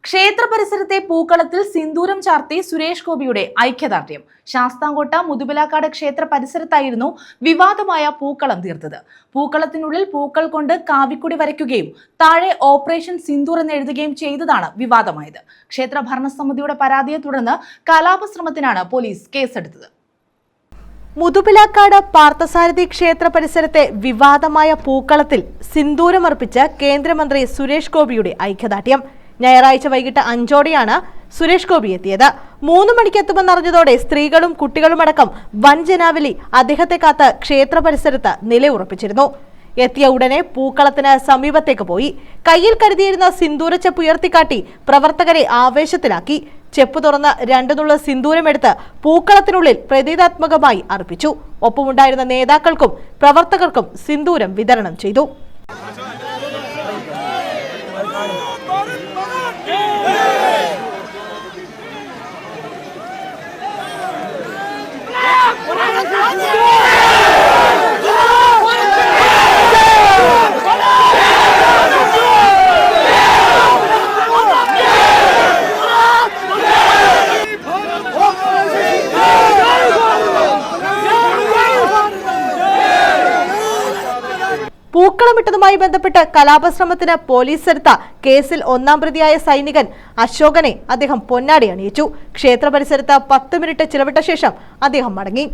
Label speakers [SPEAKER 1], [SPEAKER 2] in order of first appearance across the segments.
[SPEAKER 1] ക്ഷേത്ര പരിസരത്തെ പൂക്കളത്തിൽ സിന്ദൂരം ചാർത്തി സുരേഷ് ഗോപിയുടെ ഐക്യദാർഢ്യം. ശാസ്താംകോട്ട മുതുപിലാക്കാട് ക്ഷേത്ര പരിസരത്തായിരുന്നു വിവാദമായ പൂക്കളം തീർത്തത്. പൂക്കളത്തിനുള്ളിൽ പൂക്കൾ കൊണ്ട് കാവിക്കുടി വരയ്ക്കുകയും താഴെ ഓപ്പറേഷൻ സിന്ദൂർ എന്ന് എഴുതുകയും ചെയ്തതാണ് വിവാദമായത്. ക്ഷേത്ര ഭരണസമിതിയുടെ പരാതിയെ തുടർന്ന് കലാപശ്രമത്തിനാണ് പോലീസ് കേസെടുത്തത്.
[SPEAKER 2] മുതുപിലാക്കാട് പാർത്ഥസാരഥി ക്ഷേത്ര പരിസരത്തെ വിവാദമായ പൂക്കളത്തിൽ സിന്ദൂരമർപ്പിച്ച് കേന്ദ്രമന്ത്രി സുരേഷ് ഗോപിയുടെ ഐക്യദാർഢ്യം. ഞായറാഴ്ച വൈകിട്ട് 5ഓടെയാണ് സുരേഷ് ഗോപി എത്തിയത്. 3 മണിക്ക് എത്തുമെന്നറിഞ്ഞതോടെ സ്ത്രീകളും കുട്ടികളുമടക്കം വൻ ജനാവലി അദ്ദേഹത്തെ കാത്ത് ക്ഷേത്ര പരിസരത്ത് നിലയുറപ്പിച്ചിരുന്നു. എത്തിയ ഉടനെ പൂക്കളത്തിന് സമീപത്തേക്ക് പോയി. കയ്യിൽ കരുതിയിരുന്ന സിന്ദൂരച്ചെപ്പ് ഉയർത്തിക്കാട്ടി പ്രവർത്തകരെ ആവേശത്തിലാക്കി. ചെപ്പ് തുറന്ന് 2 നുള്ള സിന്ദൂരമെടുത്ത് പൂക്കളത്തിനുള്ളിൽ പ്രതീകാത്മകമായി അർപ്പിച്ചു. ഒപ്പമുണ്ടായിരുന്ന നേതാക്കൾക്കും പ്രവർത്തകർക്കും സിന്ദൂരം വിതരണം ചെയ്തു. പൂക്കളമിട്ടതുമായി ബന്ധപ്പെട്ട് കലാപശ്രമത്തിന് പോലീസ് എടുത്ത കേസിൽ 1ാം പ്രതിയായ സൈനികൻ അശോകനെ അദ്ദേഹം പൊന്നാടി അണിയിച്ചു. ക്ഷേത്ര പരിസരത്ത് 10 മിനിറ്റ് ചിലവിട്ട ശേഷം അദ്ദേഹം മടങ്ങി.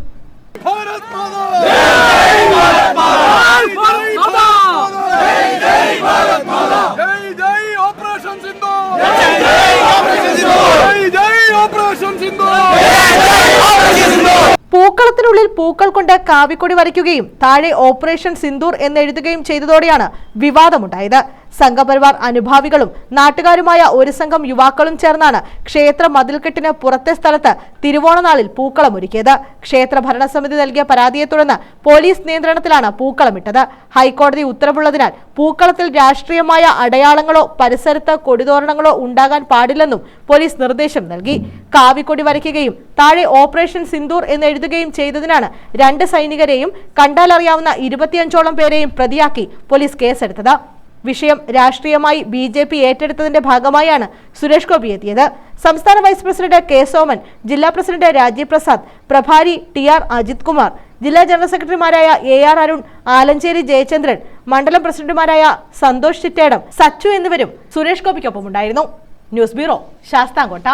[SPEAKER 2] പൂക്കളത്തിനുള്ളിൽ പൂക്കൾ കൊണ്ട് കാവിക്കൊടി വരയ്ക്കുകയും താഴെ ഓപ്പറേഷൻ സിന്ദൂർ എന്നെഴുതുകയും ചെയ്തതോടെയാണ് വിവാദമുണ്ടായത്. സംഘപരിവാർ അനുഭാവികളും നാട്ടുകാരുമായ ഒരു സംഘം യുവാക്കളും ചേർന്നാണ് ക്ഷേത്ര മതിൽക്കെട്ടിന് പുറത്തെ സ്ഥലത്ത് തിരുവോണനാളിൽ പൂക്കളമൊരുക്കിയത്. ക്ഷേത്ര ഭരണസമിതി നൽകിയ പരാതിയെ തുടർന്ന് പോലീസ് നിയന്ത്രണത്തിലാണ് പൂക്കളമിട്ടത്. ഹൈക്കോടതി ഉത്തരവുള്ളതിനാൽ പൂക്കളത്തിൽ രാഷ്ട്രീയമായ അടയാളങ്ങളോ പരിസരത്ത് കൊടിതോരണങ്ങളോ ഉണ്ടാകാൻ പാടില്ലെന്നും പോലീസ് നിർദ്ദേശം നൽകി. കാവിക്കൊടി വരയ്ക്കുകയും താഴെ ഓപ്പറേഷൻ സിന്ദൂർ എന്നെഴുതുകയും ചെയ്തതിനാണ് 2 സൈനികരെയും കണ്ടാലറിയാവുന്ന 25ഓളം പേരെയും പ്രതിയാക്കി പോലീസ് കേസെടുത്തത്. വിഷയം രാഷ്ട്രീയമായി BJP ഏറ്റെടുത്തതിന്റെ ഭാഗമായാണ് സുരേഷ് ഗോപി എത്തിയത്. സംസ്ഥാന വൈസ് പ്രസിഡന്റ് കെ സോമൻ, ജില്ലാ പ്രസിഡന്റ് രാജീവ് പ്രസാദ്, പ്രഭാരി TR അജിത് കുമാർ, ജില്ലാ ജനറൽ സെക്രട്ടറിമാരായ AR അരുൺ, ആലഞ്ചേരി ജയചന്ദ്രൻ, മണ്ഡലം പ്രസിഡന്റുമാരായ സന്തോഷ് ചിറ്റേടം, സച്ചു എന്നിവരും സുരേഷ് ഗോപിക്കൊപ്പമുണ്ടായിരുന്നു. News bureau, Sasthamkotta.